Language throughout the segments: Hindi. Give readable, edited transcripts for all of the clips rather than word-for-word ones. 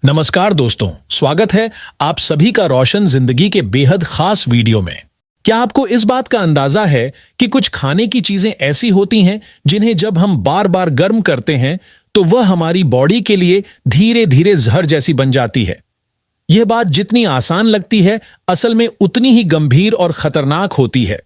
नमस्कार दोस्तों, स्वागत है आप सभी का रोशन जिंदगी के बेहद खास वीडियो में। क्या आपको इस बात का अंदाजा है कि कुछ खाने की चीजें ऐसी होती हैं जिन्हें जब हम बार बार गर्म करते हैं तो वह हमारी बॉडी के लिए धीरे धीरे जहर जैसी बन जाती है। यह बात जितनी आसान लगती है, असल में उतनी ही गंभीर और खतरनाक होती है।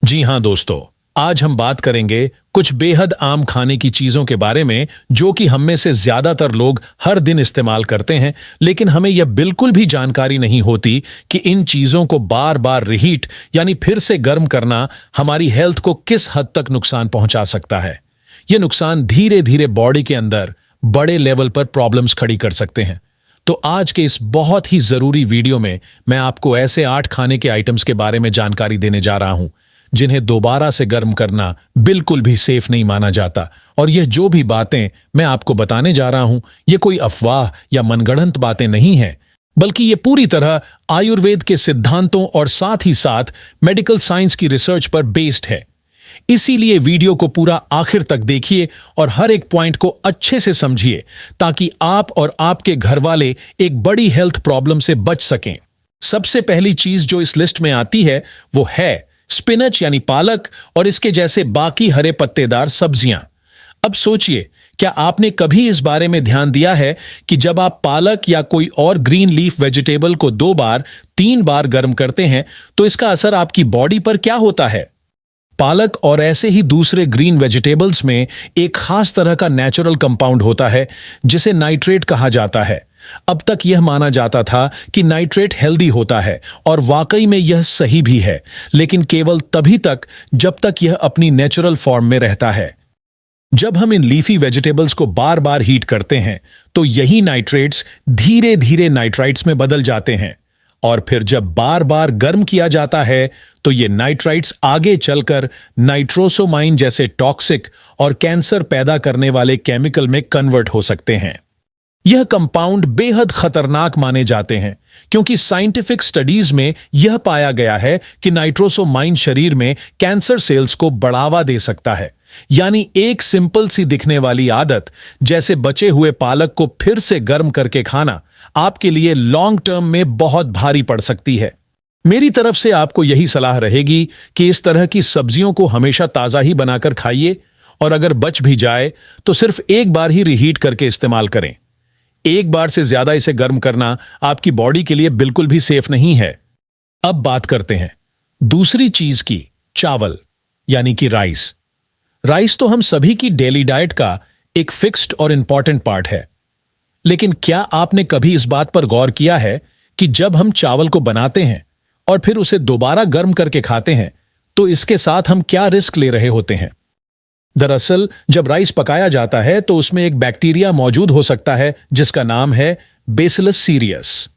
जी हां दोस्तों, आज हम बात करेंगे कुछ बेहद आम खाने की चीजों के बारे में जो कि हम में से ज्यादातर लोग हर दिन इस्तेमाल करते हैं, लेकिन हमें यह बिल्कुल भी जानकारी नहीं होती कि इन चीजों को बार बार रिहीट यानी फिर से गर्म करना हमारी हेल्थ को किस हद तक नुकसान पहुंचा सकता है। यह नुकसान धीरे धीरे बॉडी के अंदर बड़े लेवल पर प्रॉब्लम्स खड़ी कर सकते हैं। तो आज के इस बहुत ही जरूरी वीडियो में मैं आपको ऐसे 8 खाने के आइटम्स के बारे में जानकारी देने जा रहा हूं जिन्हें दोबारा से गर्म करना बिल्कुल भी सेफ नहीं माना जाता। और यह जो भी बातें मैं आपको बताने जा रहा हूं, ये कोई अफवाह या मनगढ़ंत बातें नहीं हैं, बल्कि ये पूरी तरह आयुर्वेद के सिद्धांतों और साथ ही साथ मेडिकल साइंस की रिसर्च पर बेस्ड है। इसीलिए वीडियो को पूरा आखिर तक देखिए और हर एक पॉइंट को अच्छे से समझिए ताकि आप और आपके घर वाले एक बड़ी हेल्थ प्रॉब्लम से बच सकें। सबसे पहली चीज जो इस लिस्ट में आती है वो है स्पिनच यानी पालक और इसके जैसे बाकी हरे पत्तेदार सब्जियां। अब सोचिए, क्या आपने कभी इस बारे में ध्यान दिया है कि जब आप पालक या कोई और ग्रीन लीफ वेजिटेबल को 2 बार 3 बार गर्म करते हैं तो इसका असर आपकी बॉडी पर क्या होता है? पालक और ऐसे ही दूसरे ग्रीन वेजिटेबल्स में एक खास तरह का नेचुरल कंपाउंड होता है जिसे नाइट्रेट कहा जाता है। अब तक यह माना जाता था कि नाइट्रेट हेल्दी होता है और वाकई में यह सही भी है, लेकिन केवल तभी तक जब तक यह अपनी नेचुरल फॉर्म में रहता है। जब हम इन लीफी वेजिटेबल्स को बार बार हीट करते हैं तो यही नाइट्रेट्स धीरे धीरे नाइट्राइट्स में बदल जाते हैं और फिर जब बार बार गर्म किया जाता है तो ये नाइट्राइट्स आगे चलकर नाइट्रोसोमाइन जैसे टॉक्सिक और कैंसर पैदा करने वाले केमिकल में कन्वर्ट हो सकते हैं। यह कंपाउंड बेहद खतरनाक माने जाते हैं क्योंकि साइंटिफिक स्टडीज में यह पाया गया है कि नाइट्रोसोमाइन शरीर में कैंसर सेल्स को बढ़ावा दे सकता है। यानी एक सिंपल सी दिखने वाली आदत जैसे बचे हुए पालक को फिर से गर्म करके खाना आपके लिए लॉन्ग टर्म में बहुत भारी पड़ सकती है। मेरी तरफ से आपको यही सलाह रहेगी कि इस तरह की सब्जियों को हमेशा ताजा ही बनाकर खाइए और अगर बच भी जाए तो सिर्फ एक बार ही रिहीट करके इस्तेमाल करें। एक बार से ज्यादा इसे गर्म करना आपकी बॉडी के लिए बिल्कुल भी सेफ नहीं है। अब बात करते हैं दूसरी चीज की, चावल यानी कि राइस। राइस तो हम सभी की डेली डाइट का एक फिक्स्ड और इंपॉर्टेंट पार्ट है, लेकिन क्या आपने कभी इस बात पर गौर किया है कि जब हम चावल को बनाते हैं और फिर उसे दोबारा गर्म करके खाते हैं तो इसके साथ हम क्या रिस्क ले रहे होते हैं? दरअसल जब राइस पकाया जाता है तो उसमें एक बैक्टीरिया मौजूद हो सकता है जिसका नाम है बैसिलस सीरियस।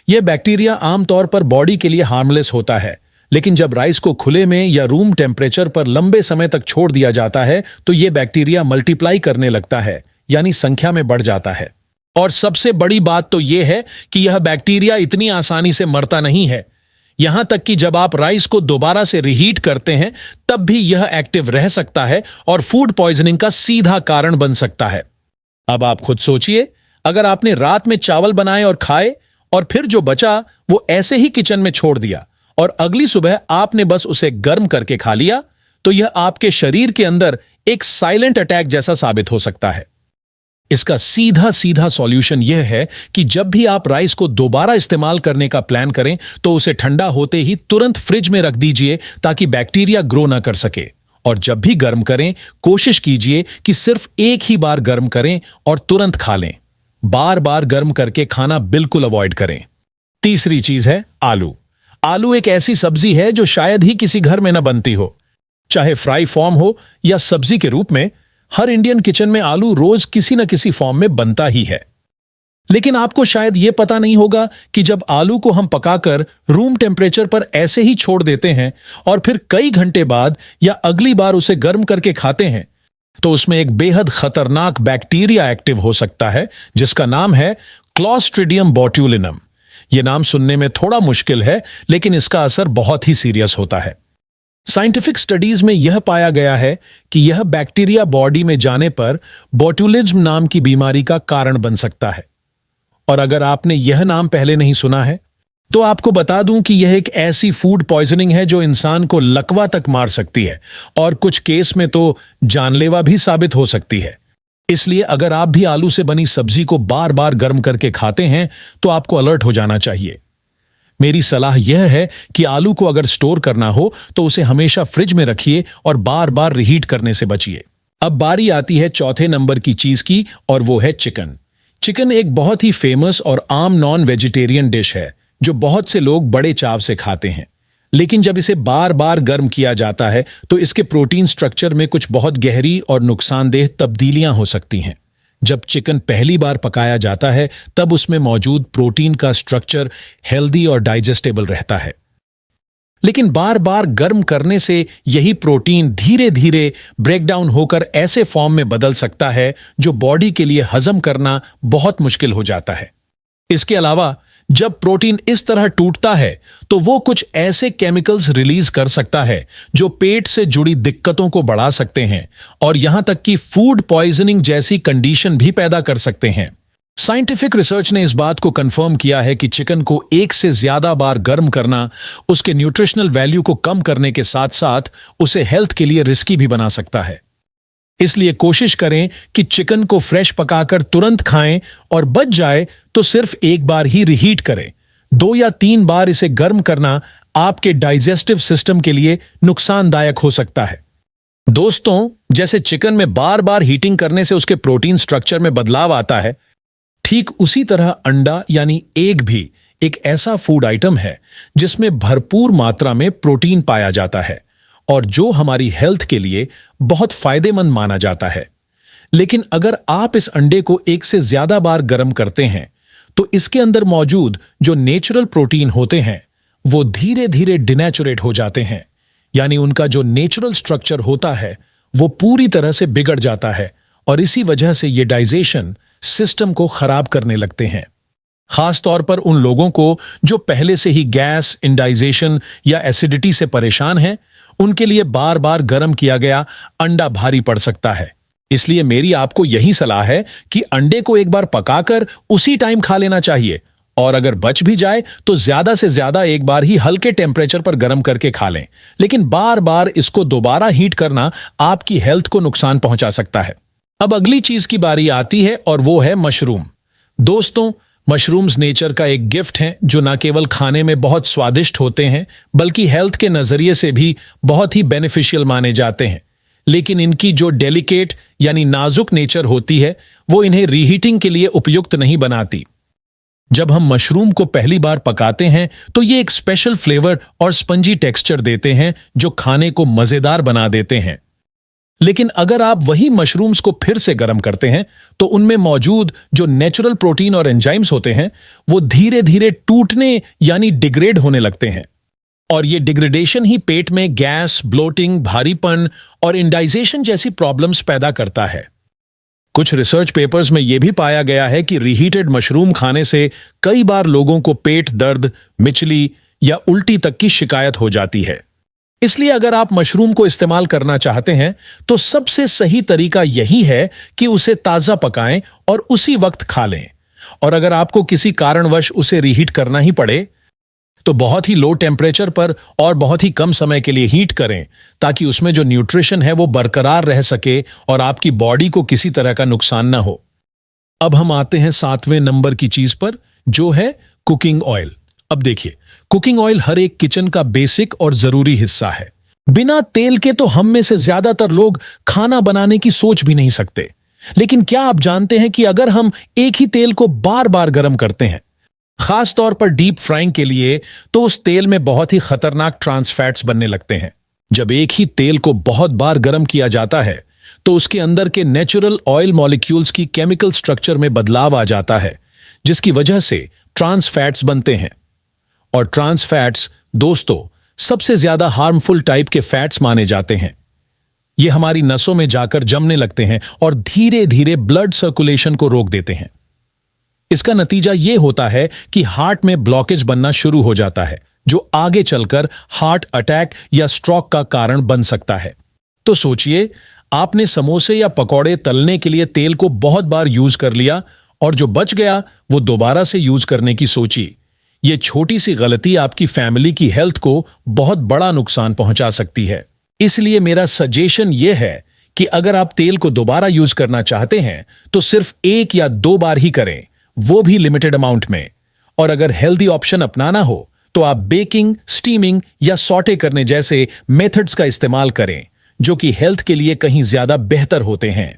यह बैक्टीरिया आमतौर पर बॉडी के लिए हार्मलेस होता है, लेकिन जब राइस को खुले में या रूम टेम्परेचर पर लंबे समय तक छोड़ दिया जाता है तो यह बैक्टीरिया मल्टीप्लाई करने लगता है, यानी संख्या में बढ़ जाता है। और सबसे बड़ी बात तो यह है कि यह बैक्टीरिया इतनी आसानी से मरता नहीं है। यहां तक कि जब आप राइस को दोबारा से रिहीट करते हैं तब भी यह एक्टिव रह सकता है और फूड पॉइजनिंग का सीधा कारण बन सकता है। अब आप खुद सोचिए, अगर आपने रात में चावल बनाए और खाए और फिर जो बचा वो ऐसे ही किचन में छोड़ दिया और अगली सुबह आपने बस उसे गर्म करके खा लिया, तो यह आपके शरीर के अंदर एक साइलेंट अटैक जैसा साबित हो सकता है। इसका सीधा सीधा सॉल्यूशन यह है कि जब भी आप राइस को दोबारा इस्तेमाल करने का प्लान करें तो उसे ठंडा होते ही तुरंत फ्रिज में रख दीजिए ताकि बैक्टीरिया ग्रो ना कर सके। और जब भी गर्म करें कोशिश कीजिए कि सिर्फ एक ही बार गर्म करें और तुरंत खा लें। बार बार गर्म करके खाना बिल्कुल अवॉइड करें। तीसरी चीज है आलू। आलू एक ऐसी सब्जी है जो शायद ही किसी घर में न बनती हो, चाहे फ्राई फॉर्म हो या सब्जी के रूप में। हर इंडियन किचन में आलू रोज किसी न किसी फॉर्म में बनता ही है, लेकिन आपको शायद यह पता नहीं होगा कि जब आलू को हम पकाकर रूम टेम्परेचर पर ऐसे ही छोड़ देते हैं और फिर कई घंटे बाद या अगली बार उसे गर्म करके खाते हैं तो उसमें एक बेहद खतरनाक बैक्टीरिया एक्टिव हो सकता है जिसका नाम है क्लॉस्ट्रिडियम बोट्यूलिनम। यह नाम सुनने में थोड़ा मुश्किल है, लेकिन इसका असर बहुत ही सीरियस होता है। साइंटिफिक स्टडीज में यह पाया गया है कि यह बैक्टीरिया बॉडी में जाने पर बोट्युलिज्म नाम की बीमारी का कारण बन सकता है। और अगर आपने यह नाम पहले नहीं सुना है तो आपको बता दूं कि यह एक ऐसी फूड पॉइजनिंग है जो इंसान को लकवा तक मार सकती है और कुछ केस में तो जानलेवा भी साबित हो सकती है। इसलिए अगर आप भी आलू से बनी सब्जी को बार बार गर्म करके खाते हैं तो आपको अलर्ट हो जाना चाहिए। मेरी सलाह यह है कि आलू को अगर स्टोर करना हो तो उसे हमेशा फ्रिज में रखिए और बार बार रिहीट करने से बचिए। अब बारी आती है चौथे नंबर की चीज की और वो है चिकन। चिकन एक बहुत ही फेमस और आम नॉन वेजिटेरियन डिश है जो बहुत से लोग बड़े चाव से खाते हैं। लेकिन जब इसे बार बार गर्म किया जाता है तो इसके प्रोटीन स्ट्रक्चर में कुछ बहुत गहरी और नुकसानदेह तब्दीलियां हो सकती हैं। जब चिकन पहली बार पकाया जाता है तब उसमें मौजूद प्रोटीन का स्ट्रक्चर हेल्दी और डाइजेस्टेबल रहता है, लेकिन बार बार गर्म करने से यही प्रोटीन धीरे धीरे ब्रेकडाउन होकर ऐसे फॉर्म में बदल सकता है जो बॉडी के लिए हजम करना बहुत मुश्किल हो जाता है। इसके अलावा जब प्रोटीन इस तरह टूटता है तो वो कुछ ऐसे केमिकल्स रिलीज कर सकता है जो पेट से जुड़ी दिक्कतों को बढ़ा सकते हैं और यहां तक कि फूड पॉइजनिंग जैसी कंडीशन भी पैदा कर सकते हैं। साइंटिफिक रिसर्च ने इस बात को कंफर्म किया है कि चिकन को एक से ज्यादा बार गर्म करना उसके न्यूट्रिशनल वैल्यू को कम करने के साथ साथ उसे हेल्थ के लिए रिस्की भी बना सकता है। इसलिए कोशिश करें कि चिकन को फ्रेश पकाकर तुरंत खाएं और बच जाए तो सिर्फ एक बार ही रिहीट करें। 2 या 3 बार इसे गर्म करना आपके डाइजेस्टिव सिस्टम के लिए नुकसानदायक हो सकता है। दोस्तों, जैसे चिकन में बार बार हीटिंग करने से उसके प्रोटीन स्ट्रक्चर में बदलाव आता है, ठीक उसी तरह अंडा यानी एग भी एक ऐसा फूड आइटम है जिसमें भरपूर मात्रा में प्रोटीन पाया जाता है और जो हमारी हेल्थ के लिए बहुत फायदेमंद माना जाता है। लेकिन अगर आप इस अंडे को एक से ज्यादा बार गर्म करते हैं तो इसके अंदर मौजूद जो नेचुरल प्रोटीन होते हैं वो धीरे धीरे डिनेचुरेट हो जाते हैं, यानी उनका जो नेचुरल स्ट्रक्चर होता है वो पूरी तरह से बिगड़ जाता है और इसी वजह से ये डाइजेशन सिस्टम को खराब करने लगते हैं। खास तौर पर उन लोगों को जो पहले से ही गैस, इंडाइजेशन या एसिडिटी से परेशान हैं, उनके लिए बार बार गर्म किया गया अंडा भारी पड़ सकता है। इसलिए मेरी आपको यही सलाह है कि अंडे को एक बार पकाकर उसी टाइम खा लेना चाहिए और अगर बच भी जाए तो ज्यादा से ज्यादा एक बार ही हल्के टेम्परेचर पर गर्म करके खा लें। लेकिन बार बार इसको दोबारा हीट करना आपकी हेल्थ को नुकसान पहुंचा सकता है। अब अगली चीज की बारी आती है और वो है मशरूम। दोस्तों, मशरूम्स नेचर का एक गिफ्ट है जो न केवल खाने में बहुत स्वादिष्ट होते हैं बल्कि हेल्थ के नजरिए से भी बहुत ही बेनिफिशियल माने जाते हैं। लेकिन इनकी जो डेलिकेट यानी नाजुक नेचर होती है वो इन्हें रीहीटिंग के लिए उपयुक्त नहीं बनाती। जब हम मशरूम को पहली बार पकाते हैं तो ये एक स्पेशल फ्लेवर और स्पंजी टेक्सचर देते हैं जो खाने को मजेदार बना देते हैं। लेकिन अगर आप वही मशरूम्स को फिर से गर्म करते हैं तो उनमें मौजूद जो नेचुरल प्रोटीन और एंजाइम्स होते हैं वो धीरे धीरे टूटने यानी डिग्रेड होने लगते हैं और ये डिग्रेडेशन ही पेट में गैस, ब्लोटिंग, भारीपन और इंडाइजेशन जैसी प्रॉब्लम्स पैदा करता है। कुछ रिसर्च पेपर्स में यह भी पाया गया है कि रीहीटेड मशरूम खाने से कई बार लोगों को पेट दर्द, मिचली या उल्टी तक की शिकायत हो जाती है। इसलिए अगर आप मशरूम को इस्तेमाल करना चाहते हैं तो सबसे सही तरीका यही है कि उसे ताजा पकाएं और उसी वक्त खा लें। और अगर आपको किसी कारणवश उसे रीहीट करना ही पड़े तो बहुत ही लो टेम्परेचर पर और बहुत ही कम समय के लिए हीट करें ताकि उसमें जो न्यूट्रिशन है वो बरकरार रह सके और आपकी बॉडी को किसी तरह का नुकसान ना हो। अब हम आते हैं 7वें नंबर की चीज पर जो है कुकिंग ऑयल। अब देखिए, कुकिंग ऑयल हर एक किचन का बेसिक और जरूरी हिस्सा है। बिना तेल के तो हम में से ज्यादातर लोग खाना बनाने की सोच भी नहीं सकते। लेकिन क्या आप जानते हैं कि अगर हम एक ही तेल को बार बार गर्म करते हैं, खास तौर पर डीप फ्राइंग के लिए, तो उस तेल में बहुत ही खतरनाक ट्रांस फैट्स बनने लगते हैं। जब एक ही तेल को बहुत बार गर्म किया जाता है तो उसके अंदर के नेचुरल ऑयल मॉलिक्यूल्स की केमिकल स्ट्रक्चर में बदलाव आ जाता है जिसकी वजह से ट्रांस फैट्स बनते हैं। और ट्रांस फैट्स दोस्तों सबसे ज्यादा हार्मफुल टाइप के फैट्स माने जाते हैं। ये हमारी नसों में जाकर जमने लगते हैं और धीरे धीरे ब्लड सर्कुलेशन को रोक देते हैं। इसका नतीजा यह होता है कि हार्ट में ब्लॉकेज बनना शुरू हो जाता है जो आगे चलकर हार्ट अटैक या स्ट्रोक का कारण बन सकता है। तो सोचिए, आपने समोसे या पकौड़े तलने के लिए तेल को बहुत बार यूज कर लिया और जो बच गया वो दोबारा से यूज करने की सोची। ये छोटी सी गलती आपकी फैमिली की हेल्थ को बहुत बड़ा नुकसान पहुंचा सकती है। इसलिए मेरा सजेशन यह है कि अगर आप तेल को दोबारा यूज करना चाहते हैं तो सिर्फ 1 या 2 बार ही करें, वो भी लिमिटेड अमाउंट में। और अगर हेल्दी ऑप्शन अपनाना हो तो आप बेकिंग, स्टीमिंग या सॉटे करने जैसे मेथड्स का इस्तेमाल करें, जो कि हेल्थ के लिए कहीं ज्यादा बेहतर होते हैं।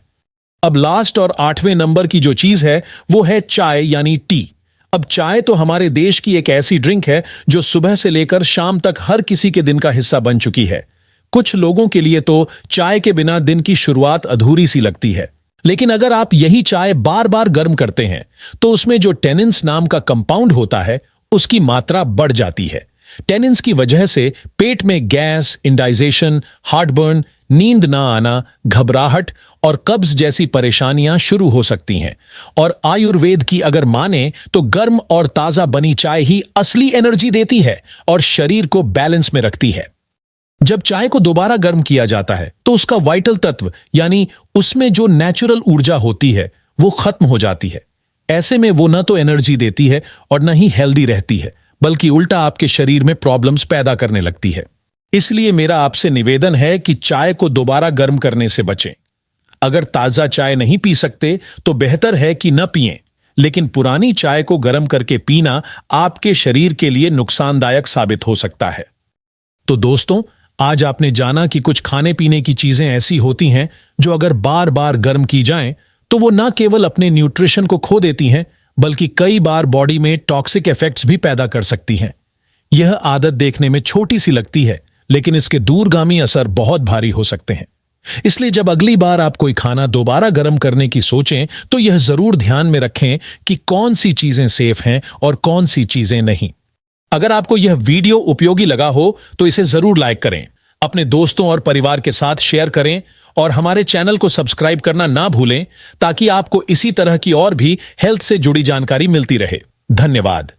अब लास्ट और 8वें नंबर की जो चीज है वो है चाय यानी टी। अब चाय तो हमारे देश की एक ऐसी ड्रिंक है जो सुबह से लेकर शाम तक हर किसी के दिन का हिस्सा बन चुकी है। कुछ लोगों के लिए तो चाय के बिना दिन की शुरुआत अधूरी सी लगती है। लेकिन अगर आप यही चाय बार बार गर्म करते हैं तो उसमें जो टेनिन्स नाम का कंपाउंड होता है उसकी मात्रा बढ़ जाती है। टेनिन्स की वजह से पेट में गैस, इंडाइजेशन, हार्टबर्न, नींद ना आना, घबराहट और कब्ज जैसी परेशानियां शुरू हो सकती हैं। और आयुर्वेद की अगर माने तो गर्म और ताजा बनी चाय ही असली एनर्जी देती है और शरीर को बैलेंस में रखती है। जब चाय को दोबारा गर्म किया जाता है तो उसका वाइटल तत्व यानी उसमें जो नेचुरल ऊर्जा होती है वो खत्म हो जाती है। ऐसे में वो न तो एनर्जी देती है और न ही हेल्दी रहती है, बल्कि उल्टा आपके शरीर में प्रॉब्लम्स पैदा करने लगती है। इसलिए मेरा आपसे निवेदन है कि चाय को दोबारा गर्म करने से बचें। अगर ताजा चाय नहीं पी सकते तो बेहतर है कि न पिएं, लेकिन पुरानी चाय को गर्म करके पीना आपके शरीर के लिए नुकसानदायक साबित हो सकता है। तो दोस्तों, आज आपने जाना कि कुछ खाने पीने की चीजें ऐसी होती हैं जो अगर बार बार गर्म की जाएं तो वो न केवल अपने न्यूट्रिशन को खो देती हैं, बल्कि कई बार बॉडी में टॉक्सिक इफेक्ट्स भी पैदा कर सकती हैं। यह आदत देखने में छोटी सी लगती है, लेकिन इसके दूरगामी असर बहुत भारी हो सकते हैं। इसलिए जब अगली बार आप कोई खाना दोबारा गर्म करने की सोचें तो यह जरूर ध्यान में रखें कि कौन सी चीजें सेफ हैं और कौन सी चीजें नहीं। अगर आपको यह वीडियो उपयोगी लगा हो तो इसे जरूर लाइक करें, अपने दोस्तों और परिवार के साथ शेयर करें और हमारे चैनल को सब्सक्राइब करना ना भूलें ताकि आपको इसी तरह की और भी हेल्थ से जुड़ी जानकारी मिलती रहे। धन्यवाद।